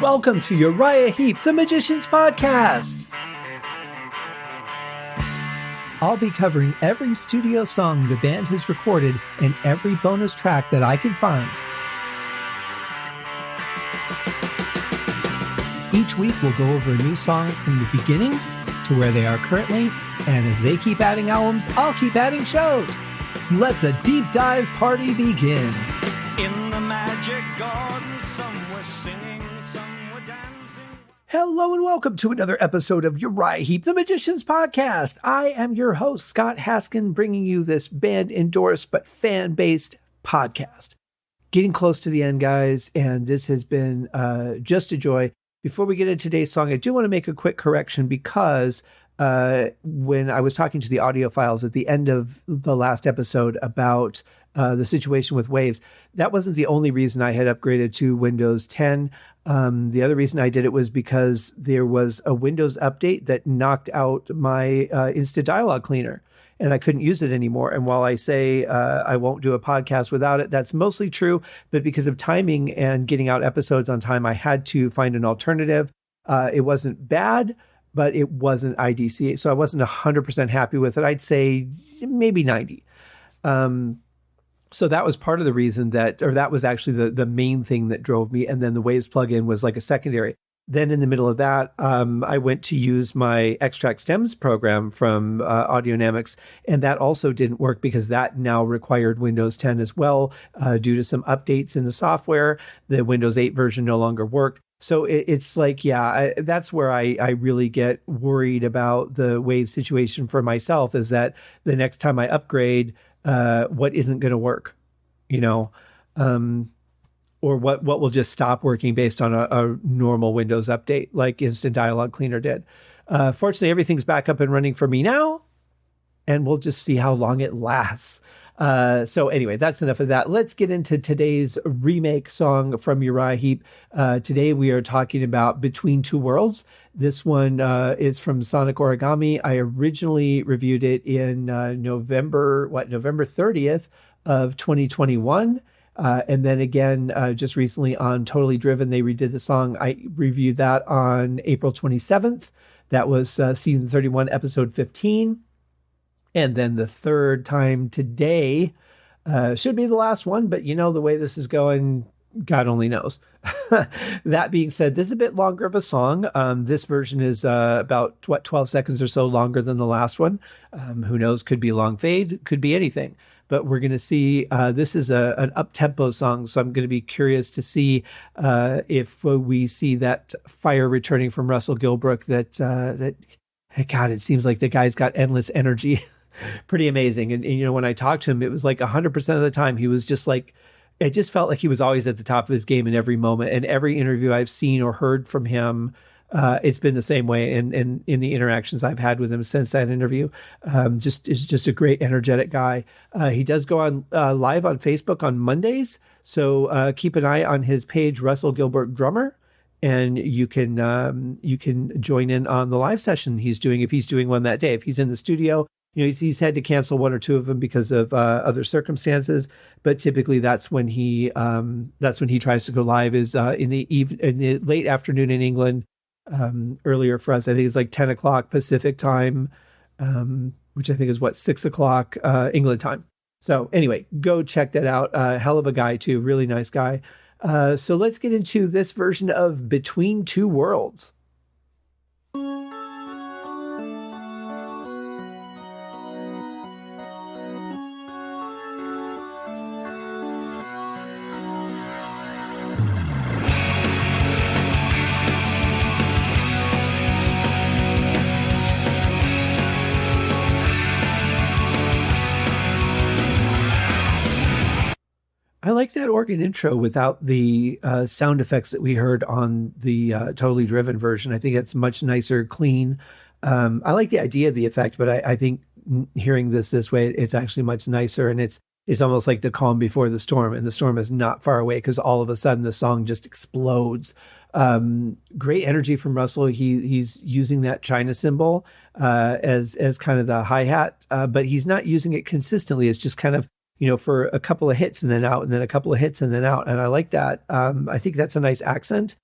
Welcome to Uriah Heep, the Magician's Podcast. I'll be covering every studio song the band has recorded and every bonus track that I can find. Each week we'll go over a new song from the beginning to where they are currently, and as they keep adding albums, I'll keep adding shows. Let the deep dive party begin. In the magic garden, some were singing, some were dancing. Hello and welcome to another episode of Uriah Heep, the Magician's Podcast. I am your host, Scott Haskin, bringing you this band-endorsed but fan-based podcast. Getting close to the end, guys, and this has been just a joy. Before we get into today's song, I do want to make a quick correction because when I was talking to the audio files at the end of the last episode about the situation with Waves, that wasn't the only reason I had upgraded to Windows 10. The other reason I did it was because there was a Windows update that knocked out my Instant Dialogue Cleaner, and I couldn't use it anymore. And while I say I won't do a podcast without it, that's mostly true. But because of timing and getting out episodes on time, I had to find an alternative. It wasn't bad, but it wasn't IDCA. So I wasn't 100% happy with it. I'd say maybe 90. So that was part of the reason that was actually the main thing that drove me. And then the Waves plugin was like a secondary. Then in the middle of that, I went to use my Extract Stems program from Audionamics, and that also didn't work because that now required Windows 10 as well due to some updates in the software. The Windows 8 version no longer worked. So it's like, that's where I really get worried about the Wave situation for myself, is that the next time I upgrade, what isn't going to work, or what will just stop working based on a normal Windows update like Instant Dialogue Cleaner did. Fortunately, everything's back up and running for me now, and we'll just see how long it lasts. So anyway, that's enough of that. Let's get into today's remake song from Uriah Heep. Today we are talking about Between Two Worlds. This one is from Sonic Origami. I originally reviewed it in November 30th of 2021. And then again, just recently on Totally Driven, they redid the song. I reviewed that on April 27th. That was season 31, episode 15. And then the third time today should be the last one, but the way this is going, God only knows. That being said, this is a bit longer of a song. This version is about 12 seconds or so longer than the last one. Who knows? Could be a long fade, could be anything. But we're going to see, this is an up-tempo song, so I'm going to be curious to see if we see that fire returning from Russell Gilbrook, that God, it seems like the guy's got endless energy. Pretty amazing. And when I talked to him, it was like 100% of the time, he was just like, it just felt like he was always at the top of his game in every moment. And every interview I've seen or heard from him, it's been the same way. And in the interactions I've had with him since that interview, is just a great, energetic guy. He does go on live on Facebook on Mondays. So keep an eye on his page, Russell Gilbrook Drummer. And you can join in on the live session he's doing, if he's doing one that day. If he's in the studio, he's had to cancel one or two of them because of other circumstances. But typically, that's when he tries to go live, is in the late afternoon in England. Earlier for us, I think it's like 10 o'clock Pacific time, which I think is 6 o'clock England time. So anyway, go check that out. Hell of a guy too, really nice guy. So let's get into this version of Between Two Worlds. I like that organ intro without the sound effects that we heard on the Totally Driven version. I think it's much nicer, clean. I like the idea of the effect, but I think hearing this way, it's actually much nicer, and it's almost like the calm before the storm, and the storm is not far away because all of a sudden the song just explodes. Great energy from Russell. He's using that China cymbal as kind of the hi-hat, but he's not using it consistently. It's just kind of, for a couple of hits and then out, and then a couple of hits and then out. And I like that. I think that's a nice accent.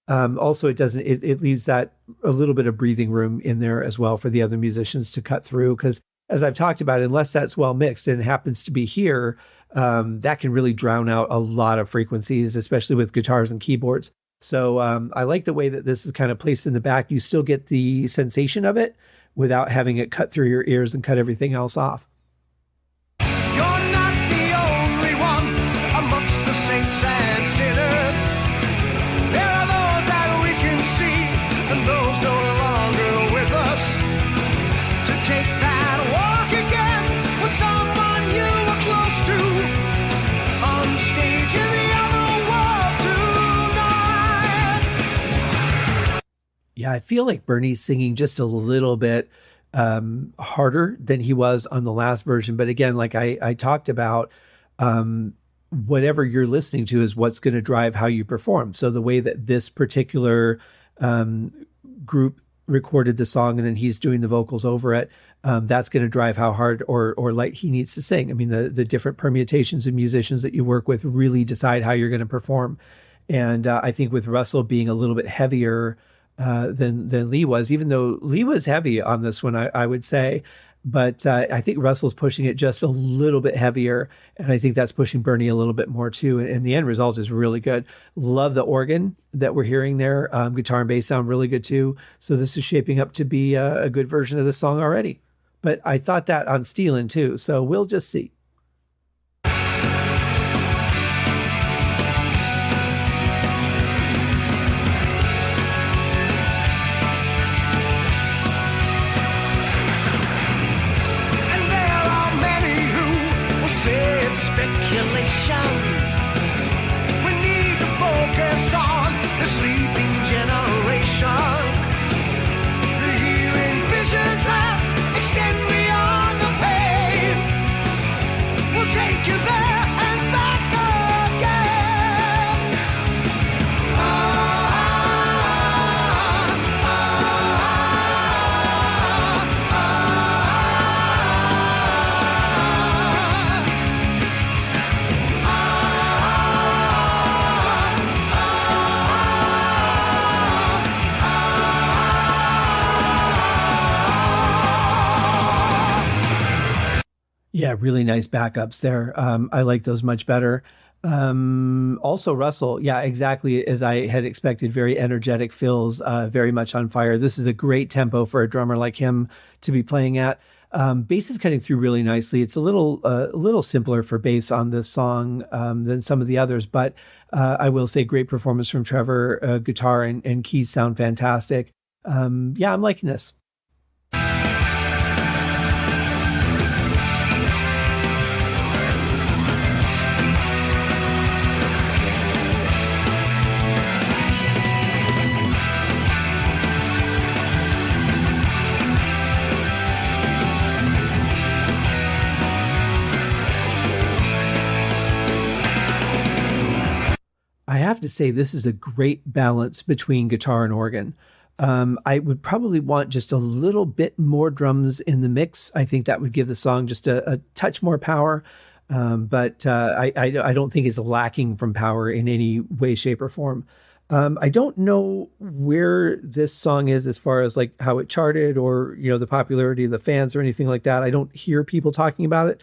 Also, it leaves that a little bit of breathing room in there as well for the other musicians to cut through. Because as I've talked about, unless that's well mixed and it happens to be here, that can really drown out a lot of frequencies, especially with guitars and keyboards. So I like the way that this is kind of placed in the back. You still get the sensation of it without having it cut through your ears and cut everything else off. You're not the only one amongst the saints and sinners. There are those that we can see and those no longer with us. To take that walk again with someone you were close to on stage in the other world tonight. Yeah, I feel like Bernie's singing just a little bit harder than he was on the last version. But again, like I talked about, whatever you're listening to is what's going to drive how you perform. So the way that this particular group recorded the song and then he's doing the vocals over it, that's going to drive how hard or light he needs to sing. I mean, the different permutations of musicians that you work with really decide how you're going to perform. And I think with Russell being a little bit heavier than Lee was, even though Lee was heavy on this one, I would say. But I think Russell's pushing it just a little bit heavier. And I think that's pushing Bernie a little bit more too. And the end result is really good. Love the organ that we're hearing there. Guitar and bass sound really good too. So this is shaping up to be a good version of the song already. But I thought that on Steelin' too. So we'll just see. Speculation. We need to focus on the sleeping generation. The healing visions that extend beyond the pain. We'll take you there and back again. Yeah, really nice backups there. I like those much better. Also, Russell, yeah, exactly as I had expected. Very energetic fills, very much on fire. This is a great tempo for a drummer like him to be playing at. Bass is cutting through really nicely. It's a little simpler for bass on this song than some of the others, but I will say great performance from Trevor. Guitar and keys sound fantastic. Yeah, I'm liking this. I have to say, this is a great balance between guitar and organ. I would probably want just a little bit more drums in the mix. I think that would give the song just a touch more power. But I don't think it's lacking from power in any way, shape, or form. I don't know where this song is as far as like how it charted or, the popularity of the fans or anything like that. I don't hear people talking about it,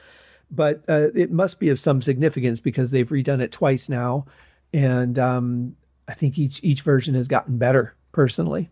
but it must be of some significance because they've redone it twice now. And I think each version has gotten better, personally.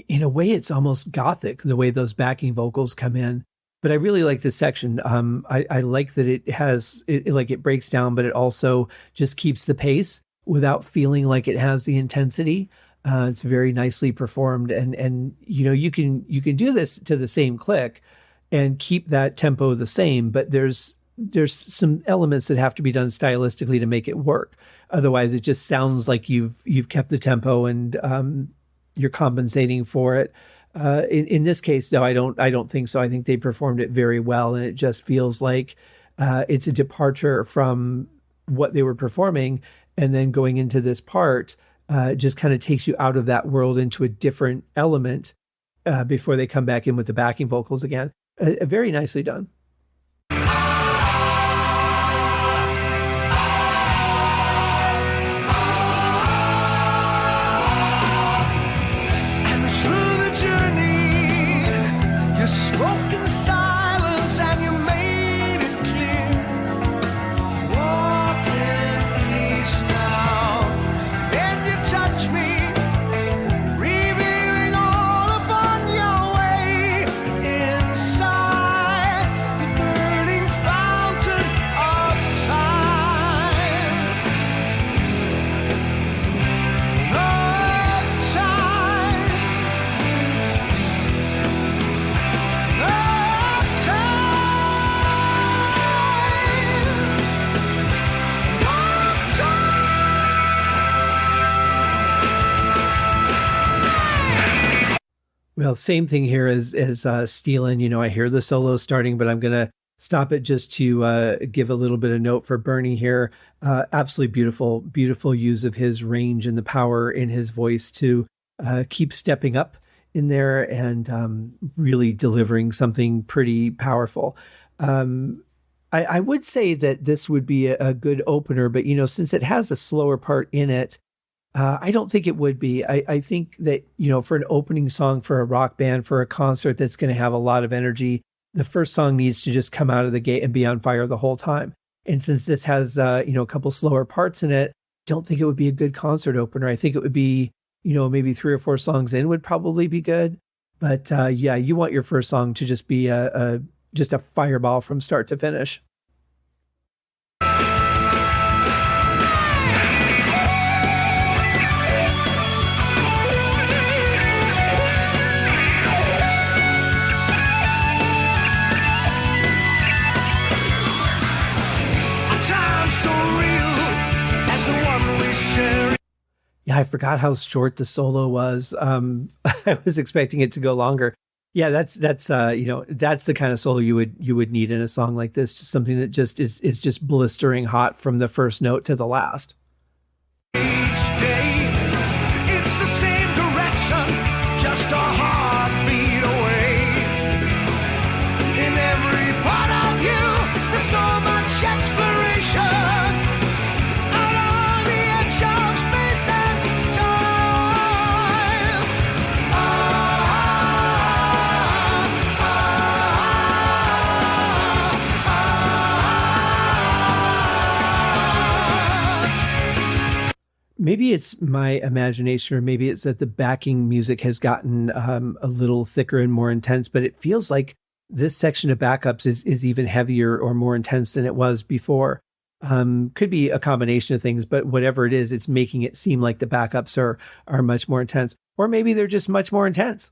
In a way, it's almost gothic, the way those backing vocals come in. But I really like this section. I like that it has, it breaks down, but it also just keeps the pace without feeling like it has the intensity. It's very nicely performed. And you can do this to the same click and keep that tempo the same, but there's some elements that have to be done stylistically to make it work. Otherwise, it just sounds like you've kept the tempo and you're compensating for it. In this case, no, I don't think so. I think they performed it very well, and it just feels like it's a departure from what they were performing, and then going into this part just kind of takes you out of that world into a different element before they come back in with the backing vocals again. Very nicely done. Spoke in silence and you made it clear. Walk in peace now. Then you touch me, revealing all upon your way. Inside the burning fountain of time. Of time. Well, same thing here as Steelin'. You know, I hear the solo starting, but I'm going to stop it just to give a little bit of note for Bernie here. Absolutely beautiful, beautiful use of his range and the power in his voice to keep stepping up in there and really delivering something pretty powerful. I would say that this would be a good opener, but, you know, since it has a slower part in it, I don't think it would be. I think that, you know, for an opening song for a rock band, for a concert that's going to have a lot of energy, the first song needs to just come out of the gate and be on fire the whole time. And since this has, you know, a couple slower parts in it, don't think it would be a good concert opener. I think it would be, you know, maybe 3 or 4 songs in would probably be good. But yeah, you want your first song to just be just a fireball from start to finish. Yeah, I forgot how short the solo was. I was expecting it to go longer. Yeah, that's you know, that's the kind of solo you would need in a song like this. Just something that just is just blistering hot from the first note to the last. Each day, it's the same direction, just a heartbeat away. In every part of you, there's so much exploration. Out on the edge of space and time. Maybe it's my imagination, or maybe it's that the backing music has gotten a little thicker and more intense, but it feels like this section of backups is even heavier or more intense than it was before. Could be a combination of things, but whatever it is, it's making it seem like the backups are much more intense, or maybe they're just much more intense.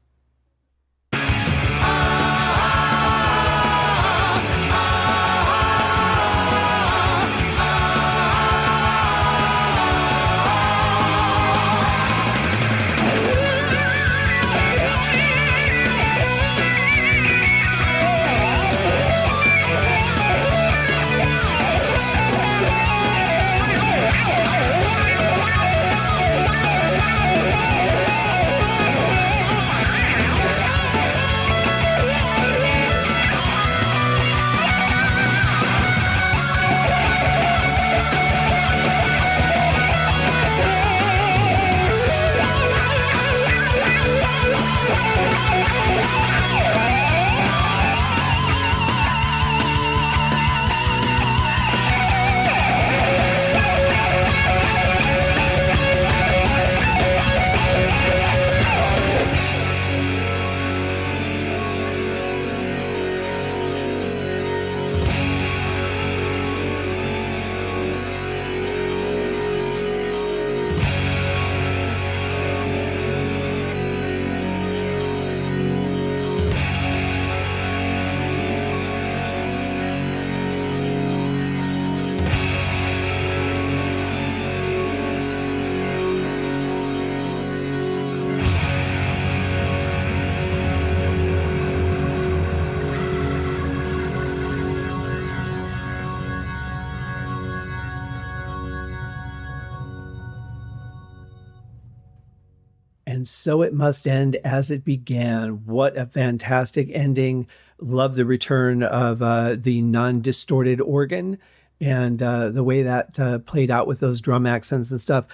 And so it must end as it began. What a fantastic ending. Love the return of the non-distorted organ and the way that played out with those drum accents and stuff.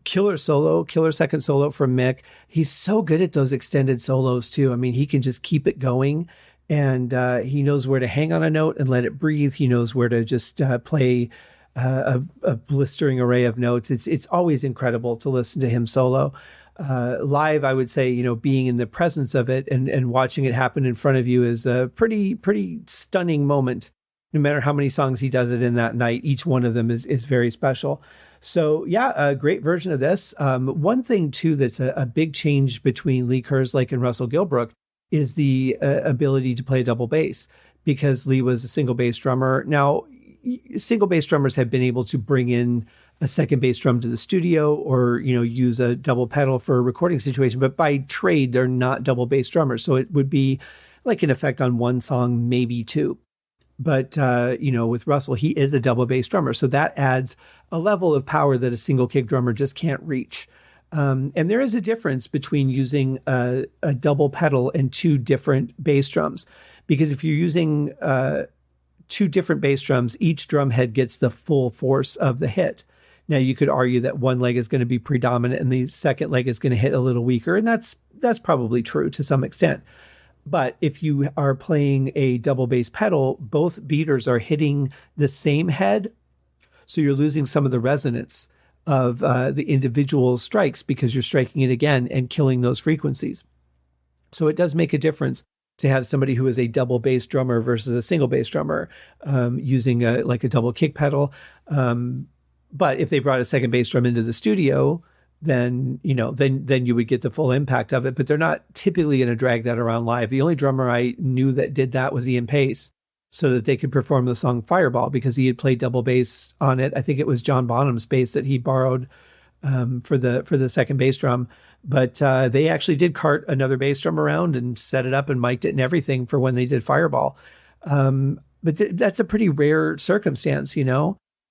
Killer second solo from Mick. He's so good at those extended solos too. I mean, he can just keep it going, and he knows where to hang on a note and let it breathe. He knows where to just play a blistering array of notes. It's always incredible to listen to him solo. Live, I would say, being in the presence of it and watching it happen in front of you is a pretty stunning moment. No matter how many songs he does it in that night, each one of them is very special. So yeah, a great version of this. One thing too that's a big change between Lee Kerslake and Russell Gilbrook is the ability to play double bass, because Lee was a single bass drummer. Now, single bass drummers have been able to bring in a second bass drum to the studio or, use a double pedal for a recording situation, but by trade, they're not double bass drummers. So it would be like an effect on one song, maybe two. But, with Russell, he is a double bass drummer. So that adds a level of power that a single kick drummer just can't reach. And there is a difference between using a double pedal and two different bass drums, because if you're using two different bass drums, each drum head gets the full force of the hit. Now, you could argue that one leg is going to be predominant and the second leg is going to hit a little weaker, and that's probably true to some extent. But if you are playing a double bass pedal, both beaters are hitting the same head, so you're losing some of the resonance of the individual strikes because you're striking it again and killing those frequencies. So it does make a difference to have somebody who is a double bass drummer versus a single bass drummer using a double kick pedal. But if they brought a second bass drum into the studio, then you would get the full impact of it. But they're not typically going to drag that around live. The only drummer I knew that did that was Ian Pace, so that they could perform the song Fireball, because he had played double bass on it. I think it was John Bonham's bass that he borrowed for the second bass drum. But they actually did cart another bass drum around and set it up and mic'd it and everything for when they did Fireball. But that's a pretty rare circumstance,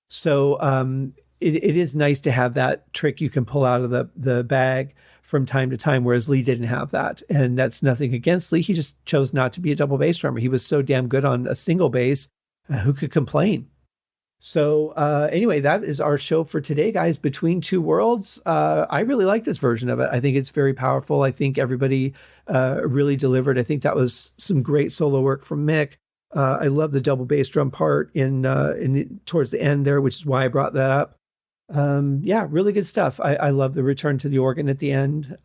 So it is nice to have that trick you can pull out of the bag from time to time, whereas Lee didn't have that. And that's nothing against Lee. He just chose not to be a double bass drummer. He was so damn good on a single bass. Who could complain? So anyway, that is our show for today, guys. Between Two Worlds. I really like this version of it. I think it's very powerful. I think everybody really delivered. I think that was some great solo work from Mick. I love the double bass drum part towards the end there, which is why I brought that up. Really good stuff. I love the return to the organ at the end.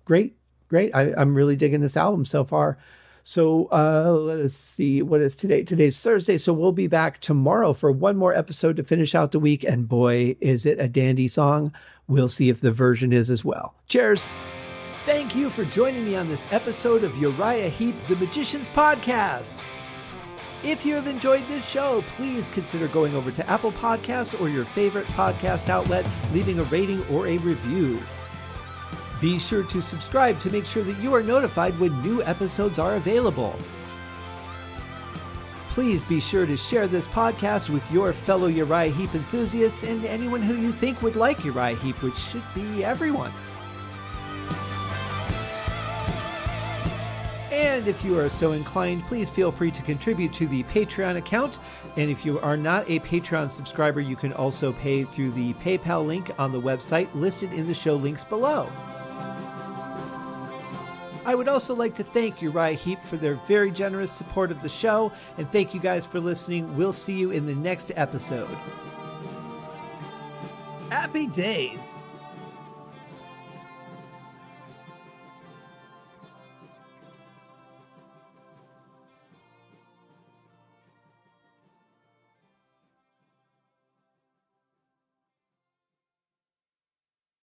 Great. I'm really digging this album so far. So let us see, what is today? Today's Thursday, so we'll be back tomorrow for one more episode to finish out the week, and boy, is it a dandy song. We'll see if the version is as well. Cheers! Thank you for joining me on this episode of Uriah Heep, the Magician's Podcast. If you have enjoyed this show, please consider going over to Apple Podcasts or your favorite podcast outlet, leaving a rating or a review. Be sure to subscribe to make sure that you are notified when new episodes are available. Please be sure to share this podcast with your fellow Uriah Heep enthusiasts and anyone who you think would like Uriah Heep, which should be everyone. And if you are so inclined, please feel free to contribute to the Patreon account. And if you are not a Patreon subscriber, you can also pay through the PayPal link on the website listed in the show links below. I would also like to thank Uriah Heep for their very generous support of the show, and thank you guys for listening. We'll see you in the next episode. Happy days!